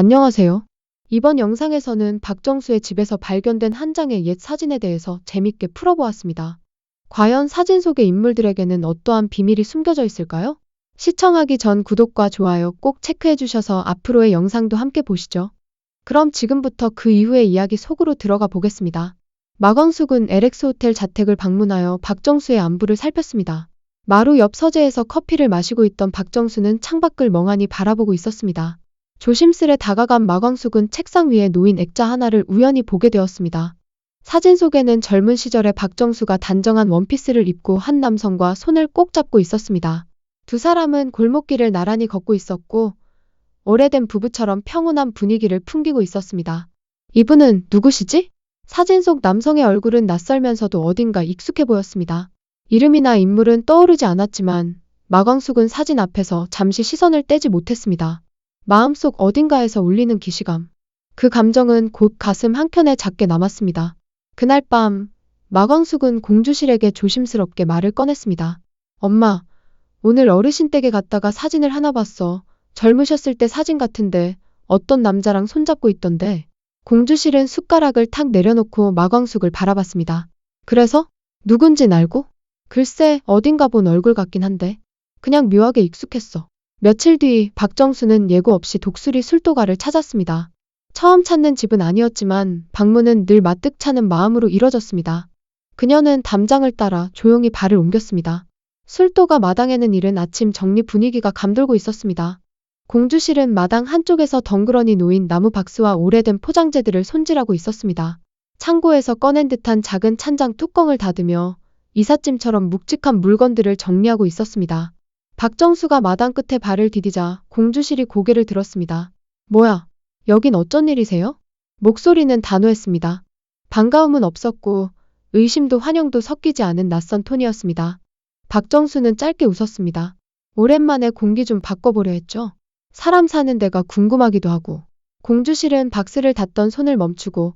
안녕하세요. 이번 영상에서는 박정수의 집에서 발견된 한 장의 옛 사진에 대해서 재밌게 풀어보았습니다. 과연 사진 속의 인물들에게는 어떠한 비밀이 숨겨져 있을까요? 시청하기 전 구독과 좋아요 꼭 체크해 주셔서 앞으로의 영상도 함께 보시죠. 그럼 지금부터 그 이후의 이야기 속으로 들어가 보겠습니다. 마광숙은 LX 호텔 자택을 방문하여 박정수의 안부를 살폈습니다. 마루 옆 서재에서 커피를 마시고 있던 박정수는 창밖을 멍하니 바라보고 있었습니다. 조심스레 다가간 마광숙은 책상 위에 놓인 액자 하나를 우연히 보게 되었습니다. 사진 속에는 젊은 시절의 박정수가 단정한 원피스를 입고 한 남성과 손을 꼭 잡고 있었습니다. 두 사람은 골목길을 나란히 걷고 있었고 오래된 부부처럼 평온한 분위기를 풍기고 있었습니다. 이분은 누구시지? 사진 속 남성의 얼굴은 낯설면서도 어딘가 익숙해 보였습니다. 이름이나 인물은 떠오르지 않았지만 마광숙은 사진 앞에서 잠시 시선을 떼지 못했습니다. 마음속 어딘가에서 울리는 기시감. 그 감정은 곧 가슴 한켠에 작게 남았습니다. 그날 밤 마광숙은 공주실에게 조심스럽게 말을 꺼냈습니다. 엄마, 오늘 어르신 댁에 갔다가 사진을 하나 봤어. 젊으셨을 때 사진 같은데 어떤 남자랑 손잡고 있던데. 공주실은 숟가락을 탁 내려놓고 마광숙을 바라봤습니다. 그래서? 누군진 알고? 글쎄 어딘가 본 얼굴 같긴 한데 그냥 묘하게 익숙했어. 며칠 뒤 박정수는 예고 없이 독수리 술도가를 찾았습니다. 처음 찾는 집은 아니었지만 방문은 늘 마뜩 차는 마음으로 이뤄졌습니다. 그녀는 담장을 따라 조용히 발을 옮겼습니다. 술도가 마당에는 이른 아침 정리 분위기가 감돌고 있었습니다. 공주실은 마당 한쪽에서 덩그러니 놓인 나무 박스와 오래된 포장재들을 손질하고 있었습니다. 창고에서 꺼낸 듯한 작은 찬장 뚜껑을 닫으며 이삿짐처럼 묵직한 물건들을 정리하고 있었습니다. 박정수가 마당 끝에 발을 디디자 공주실이 고개를 들었습니다. 뭐야, 여긴 어쩐 일이세요? 목소리는 단호했습니다. 반가움은 없었고 의심도 환영도 섞이지 않은 낯선 톤이었습니다. 박정수는 짧게 웃었습니다. 오랜만에 공기 좀 바꿔보려 했죠. 사람 사는 데가 궁금하기도 하고. 공주실은 박스를 닫던 손을 멈추고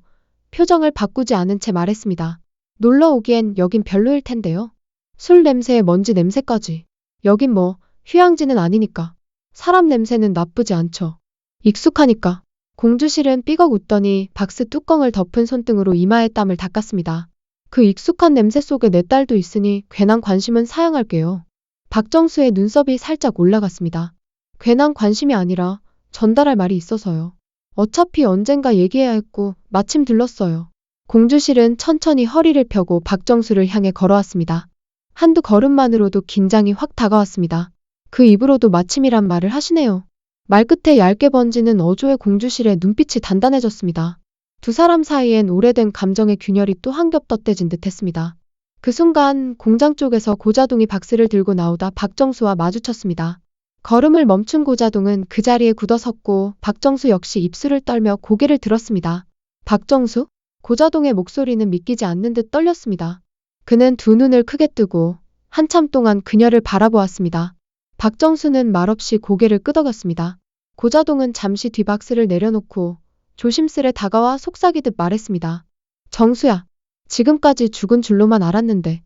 표정을 바꾸지 않은 채 말했습니다. 놀러 오기엔 여긴 별로일 텐데요. 술 냄새에 먼지 냄새까지. 여긴 뭐 휴양지는 아니니까. 사람 냄새는 나쁘지 않죠. 익숙하니까. 공주실은 삐걱 웃더니 박스 뚜껑을 덮은 손등으로 이마에 땀을 닦았습니다. 그 익숙한 냄새 속에 내 딸도 있으니 괜한 관심은 사양할게요. 박정수의 눈썹이 살짝 올라갔습니다. 괜한 관심이 아니라 전달할 말이 있어서요. 어차피 언젠가 얘기해야 했고 마침 들렀어요. 공주실은 천천히 허리를 펴고 박정수를 향해 걸어왔습니다. 한두 걸음만으로도 긴장이 확 다가왔습니다. 그 입으로도 마침이란 말을 하시네요. 말끝에 얇게 번지는 어조의 공주실의 눈빛이 단단해졌습니다. 두 사람 사이엔 오래된 감정의 균열이 또 한 겹 덧대진 듯했습니다. 그 순간 공장 쪽에서 고자동이 박스를 들고 나오다 박정수와 마주쳤습니다. 걸음을 멈춘 고자동은 그 자리에 굳어섰고 박정수 역시 입술을 떨며 고개를 들었습니다. 박정수? 고자동의 목소리는 믿기지 않는 듯 떨렸습니다. 그는 두 눈을 크게 뜨고 한참 동안 그녀를 바라보았습니다. 박정수는 말없이 고개를 끄덕였습니다. 고자동은 잠시 뒤 박스를 내려놓고 조심스레 다가와 속삭이듯 말했습니다. 정수야, 지금까지 죽은 줄로만 알았는데.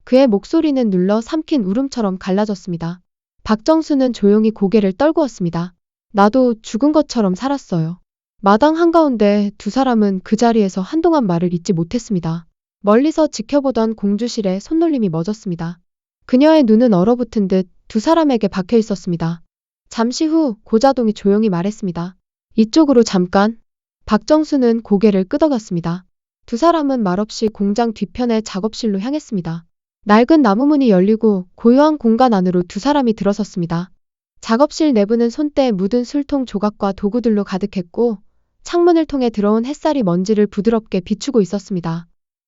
그의 목소리는 눌러 삼킨 울음처럼 갈라졌습니다. 박정수는 조용히 고개를 떨구었습니다. 나도 죽은 것처럼 살았어요. 마당 한가운데 두 사람은 그 자리에서 한동안 말을 잇지 못했습니다. 멀리서 지켜보던 공주실의 손놀림이 멎었습니다. 그녀의 눈은 얼어붙은 듯 두 사람에게 박혀 있었습니다. 잠시 후 고자동이 조용히 말했습니다. 이쪽으로 잠깐. 박정수는 고개를 끄덕였습니다. 두 사람은 말없이 공장 뒤편의 작업실로 향했습니다. 낡은 나무문이 열리고 고요한 공간 안으로 두 사람이 들어섰습니다. 작업실 내부는 손때에 묻은 술통 조각과 도구들로 가득했고 창문을 통해 들어온 햇살이 먼지를 부드럽게 비추고 있었습니다.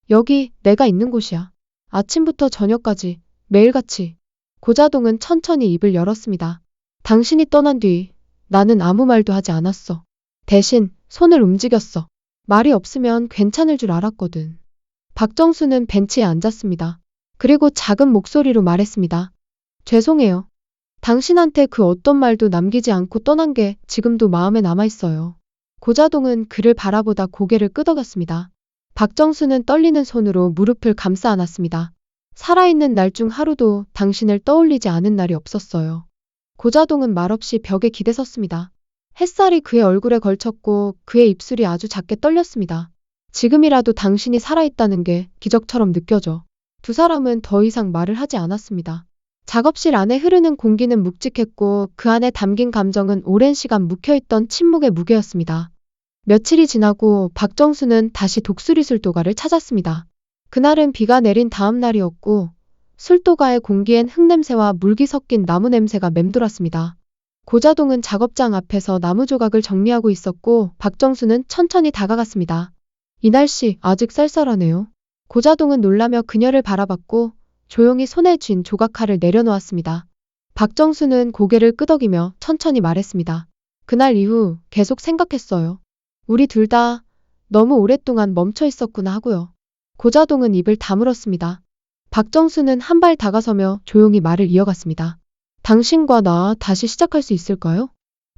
여기 내가 있는 곳이야. 아침부터 저녁까지 매일같이. 고자동은 천천히 입을 열었습니다. 당신이 떠난 뒤 나는 아무 말도 하지 않았어. 대신 손을 움직였어. 말이 없으면 괜찮을 줄 알았거든. 박정수는 벤치에 앉았습니다. 그리고 작은 목소리로 말했습니다. 죄송해요. 당신한테 그 어떤 말도 남기지 않고 떠난 게 지금도 마음에 남아있어요. 고자동은 그를 바라보다 고개를 끄덕였습니다. 박정수는 떨리는 손으로 무릎을 감싸 안았습니다. 살아있는 날 중 하루도 당신을 떠올리지 않은 날이 없었어요. 고자동은 말없이 벽에 기대섰습니다. 햇살이 그의 얼굴에 걸쳤고 그의 입술이 아주 작게 떨렸습니다. 지금이라도 당신이 살아있다는 게 기적처럼 느껴져. 두 사람은 더 이상 말을 하지 않았습니다. 작업실 안에 흐르는 공기는 묵직했고 그 안에 담긴 감정은 오랜 시간 묵혀있던 침묵의 무게였습니다. 며칠이 지나고 박정수는 다시 독수리 술도가를 찾았습니다. 그날은 비가 내린 다음 날이었고 술도가의 공기엔 흙냄새와 물기 섞인 나무 냄새가 맴돌았습니다. 고자동은 작업장 앞에서 나무 조각을 정리하고 있었고 박정수는 천천히 다가갔습니다. 이 날씨 아직 쌀쌀하네요. 고자동은 놀라며 그녀를 바라봤고 조용히 손에 쥔 조각칼을 내려놓았습니다. 박정수는 고개를 끄덕이며 천천히 말했습니다. 그날 이후 계속 생각했어요. 우리 둘 다 너무 오랫동안 멈춰 있었구나 하고요. 고자동은 입을 다물었습니다. 박정수는 한 발 다가서며 조용히 말을 이어갔습니다. 당신과 나 다시 시작할 수 있을까요?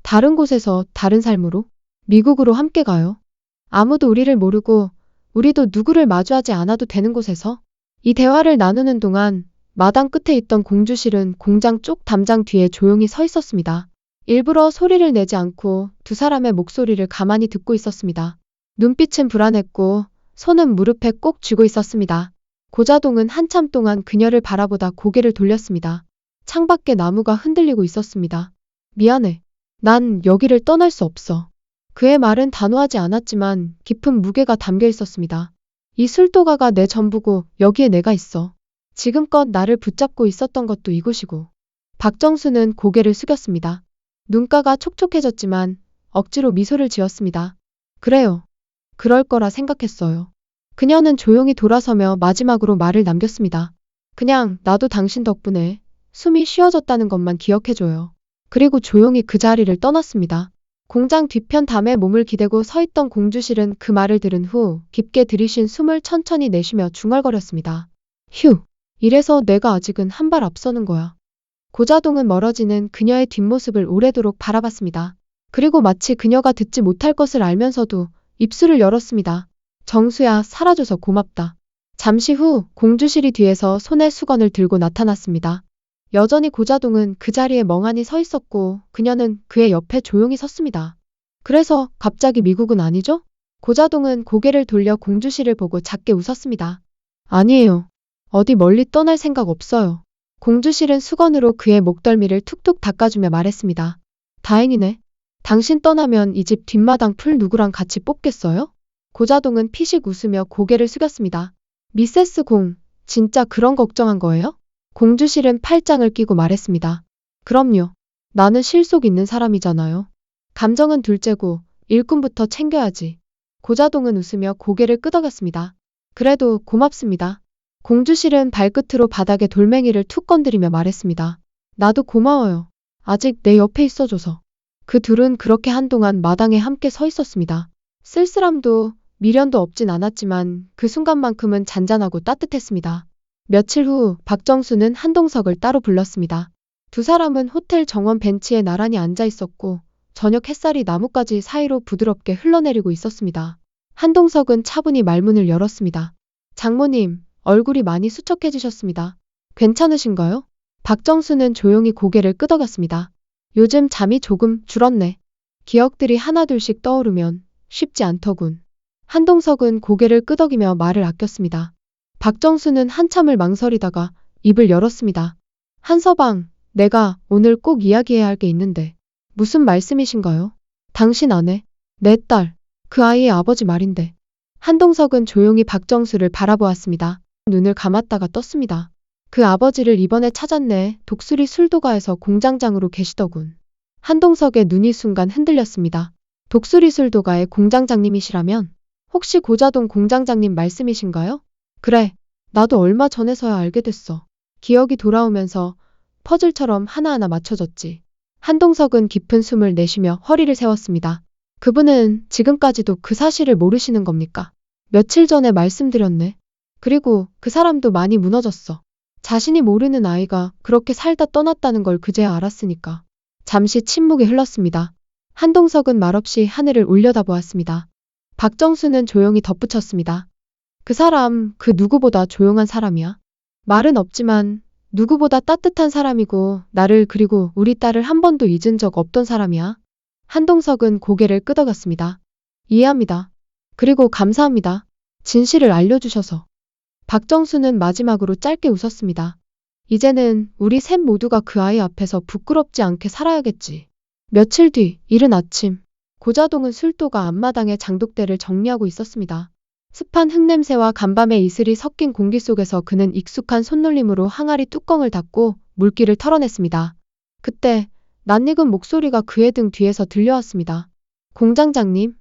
다른 곳에서 다른 삶으로? 미국으로 함께 가요. 아무도 우리를 모르고 우리도 누구를 마주하지 않아도 되는 곳에서? 이 대화를 나누는 동안 마당 끝에 있던 공주실은 공장 쪽 담장 뒤에 조용히 서 있었습니다. 일부러 소리를 내지 않고 두 사람의 목소리를 가만히 듣고 있었습니다. 눈빛은 불안했고 손은 무릎에 꼭 쥐고 있었습니다. 고자동은 한참 동안 그녀를 바라보다 고개를 돌렸습니다. 창밖에 나무가 흔들리고 있었습니다. 미안해. 난 여기를 떠날 수 없어. 그의 말은 단호하지 않았지만 깊은 무게가 담겨 있었습니다. 이 술도가가 내 전부고 여기에 내가 있어. 지금껏 나를 붙잡고 있었던 것도 이곳이고. 박정수는 고개를 숙였습니다. 눈가가 촉촉해졌지만 억지로 미소를 지었습니다. 그래요. 그럴 거라 생각했어요. 그녀는 조용히 돌아서며 마지막으로 말을 남겼습니다. 그냥 나도 당신 덕분에 숨이 쉬어졌다는 것만 기억해줘요. 그리고 조용히 그 자리를 떠났습니다. 공장 뒤편 담에 몸을 기대고 서 있던 공주실은 그 말을 들은 후 깊게 들이쉰 숨을 천천히 내쉬며 중얼거렸습니다. 휴, 이래서 내가 아직은 한 발 앞서는 거야. 고자동은 멀어지는 그녀의 뒷모습을 오래도록 바라봤습니다. 그리고 마치 그녀가 듣지 못할 것을 알면서도 입술을 열었습니다. 정수야, 살아줘서 고맙다. 잠시 후 공주실이 뒤에서 손에 수건을 들고 나타났습니다. 여전히 고자동은 그 자리에 멍하니 서 있었고 그녀는 그의 옆에 조용히 섰습니다. 그래서 갑자기 미국은 아니죠? 고자동은 고개를 돌려 공주실을 보고 작게 웃었습니다. 아니에요. 어디 멀리 떠날 생각 없어요. 공주실은 수건으로 그의 목덜미를 툭툭 닦아주며 말했습니다. 다행이네. 당신 떠나면 이 집 뒷마당 풀 누구랑 같이 뽑겠어요? 고자동은 피식 웃으며 고개를 숙였습니다. 미세스 공, 진짜 그런 걱정한 거예요? 공주실은 팔짱을 끼고 말했습니다. 그럼요. 나는 실속 있는 사람이잖아요. 감정은 둘째고 일꾼부터 챙겨야지. 고자동은 웃으며 고개를 끄덕였습니다. 그래도 고맙습니다. 공주실은 발끝으로 바닥에 돌멩이를 툭 건드리며 말했습니다. 나도 고마워요. 아직 내 옆에 있어줘서. 그 둘은 그렇게 한동안 마당에 함께 서 있었습니다. 쓸쓸함도 미련도 없진 않았지만 그 순간만큼은 잔잔하고 따뜻했습니다. 며칠 후 박정수는 한동석을 따로 불렀습니다. 두 사람은 호텔 정원 벤치에 나란히 앉아 있었고 저녁 햇살이 나뭇가지 사이로 부드럽게 흘러내리고 있었습니다. 한동석은 차분히 말문을 열었습니다. 장모님, 얼굴이 많이 수척해지셨습니다. 괜찮으신가요? 박정수는 조용히 고개를 끄덕였습니다. 요즘 잠이 조금 줄었네. 기억들이 하나둘씩 떠오르면 쉽지 않더군. 한동석은 고개를 끄덕이며 말을 아꼈습니다. 박정수는 한참을 망설이다가 입을 열었습니다. 한서방, 내가 오늘 꼭 이야기해야 할 게 있는데. 무슨 말씀이신가요? 당신 아내, 내 딸, 그 아이의 아버지 말인데. 한동석은 조용히 박정수를 바라보았습니다. 눈을 감았다가 떴습니다. 그 아버지를 이번에 찾았네. 독수리 술도가에서 공장장으로 계시더군. 한동석의 눈이 순간 흔들렸습니다. 독수리 술도가의 공장장님이시라면 혹시 고자동 공장장님 말씀이신가요? 그래, 나도 얼마 전에서야 알게 됐어. 기억이 돌아오면서 퍼즐처럼 하나하나 맞춰졌지. 한동석은 깊은 숨을 내쉬며 허리를 세웠습니다. 그분은 지금까지도 그 사실을 모르시는 겁니까? 며칠 전에 말씀드렸네. 그리고 그 사람도 많이 무너졌어. 자신이 모르는 아이가 그렇게 살다 떠났다는 걸 그제야 알았으니까. 잠시 침묵이 흘렀습니다. 한동석은 말없이 하늘을 올려다보았습니다. 박정수는 조용히 덧붙였습니다. 그 사람, 그 누구보다 조용한 사람이야. 말은 없지만 누구보다 따뜻한 사람이고 나를 그리고 우리 딸을 한 번도 잊은 적 없던 사람이야. 한동석은 고개를 끄덕였습니다. 이해합니다. 그리고 감사합니다. 진실을 알려주셔서. 박정수는 마지막으로 짧게 웃었습니다. 이제는 우리 셋 모두가 그 아이 앞에서 부끄럽지 않게 살아야겠지. 며칠 뒤, 이른 아침, 고자동은 술도가 앞마당에 장독대를 정리하고 있었습니다. 습한 흙냄새와 간밤의 이슬이 섞인 공기 속에서 그는 익숙한 손놀림으로 항아리 뚜껑을 닫고 물기를 털어냈습니다. 그때 낯익은 목소리가 그의 등 뒤에서 들려왔습니다. 공장장님.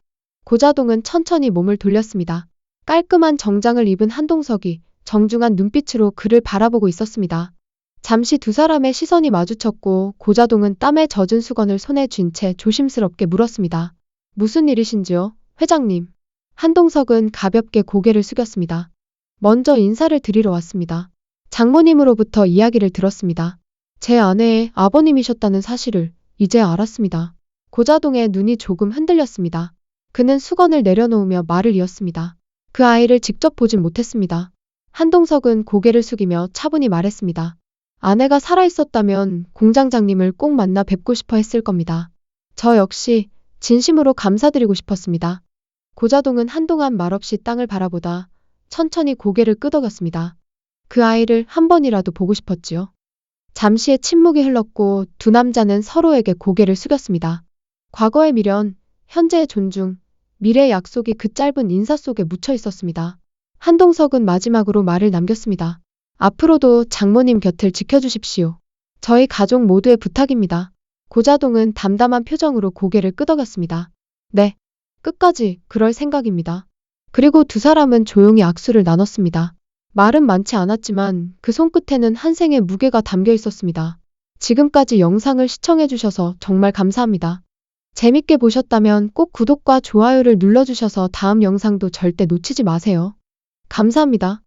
고자동은 천천히 몸을 돌렸습니다. 깔끔한 정장을 입은 한동석이 정중한 눈빛으로 그를 바라보고 있었습니다. 잠시 두 사람의 시선이 마주쳤고 고자동은 땀에 젖은 수건을 손에 쥔 채 조심스럽게 물었습니다. 무슨 일이신지요, 회장님? 한동석은 가볍게 고개를 숙였습니다. 먼저 인사를 드리러 왔습니다. 장모님으로부터 이야기를 들었습니다. 제 아내의 아버님이셨다는 사실을 이제 알았습니다. 고자동의 눈이 조금 흔들렸습니다. 그는 수건을 내려놓으며 말을 이었습니다. 그 아이를 직접 보진 못했습니다. 한동석은 고개를 숙이며 차분히 말했습니다. 아내가 살아있었다면 공장장님을 꼭 만나 뵙고 싶어 했을 겁니다. 저 역시 진심으로 감사드리고 싶었습니다. 고자동은 한동안 말없이 땅을 바라보다 천천히 고개를 끄덕였습니다. 그 아이를 한 번이라도 보고 싶었지요. 잠시의 침묵이 흘렀고 두 남자는 서로에게 고개를 숙였습니다. 과거의 미련, 현재의 존중, 미래의 약속이 그 짧은 인사 속에 묻혀 있었습니다. 한동석은 마지막으로 말을 남겼습니다. 앞으로도 장모님 곁을 지켜주십시오. 저희 가족 모두의 부탁입니다. 고자동은 담담한 표정으로 고개를 끄덕였습니다. 네, 끝까지 그럴 생각입니다. 그리고 두 사람은 조용히 악수를 나눴습니다. 말은 많지 않았지만 그 손끝에는 한 생의 무게가 담겨 있었습니다. 지금까지 영상을 시청해주셔서 정말 감사합니다. 재밌게 보셨다면 꼭 구독과 좋아요를 눌러주셔서 다음 영상도 절대 놓치지 마세요. 감사합니다.